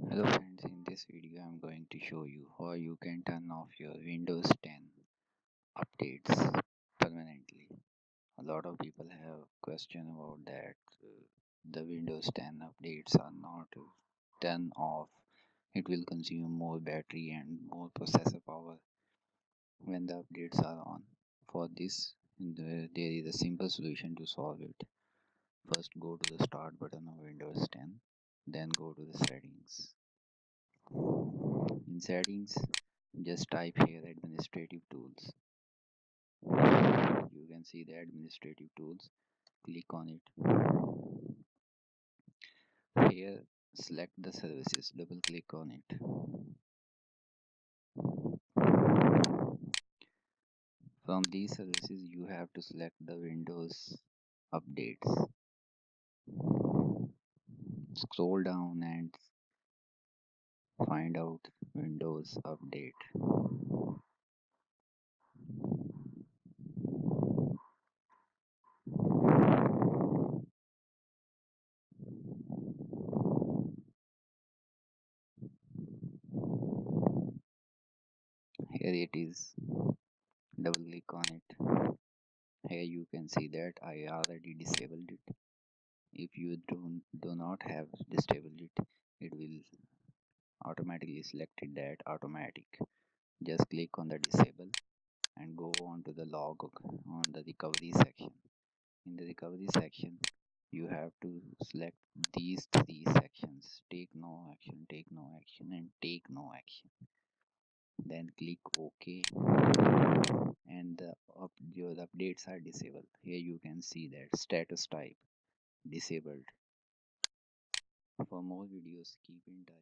Hello friends, in this video I'm going to show you how you can turn off your Windows 10 updates permanently. A lot of people have question about that. The Windows 10 updates are not turned off. It will consume more battery and more processor power when the updates are on. For this, there is a simple solution to solve it. First, go to the start button of Windows 10, then go to the settings. In settings, just type here administrative tools. You can see the administrative tools. Click on it. Here, select the services. Double click on it. From these services, you have to select the Windows updates. Scroll down and find out Windows update. Here it is. Double click on it. Here you can see that I already disabled it. If you do not have disabled it, it will automatically select it that automatic. Just click on the disable and go on to the log on the recovery section. In the recovery section, you have to select these three sections: take no action, take no action, and take no action. Then click OK, and your updates are disabled. Here you can see that status type disabled. For more videos, keep in touch.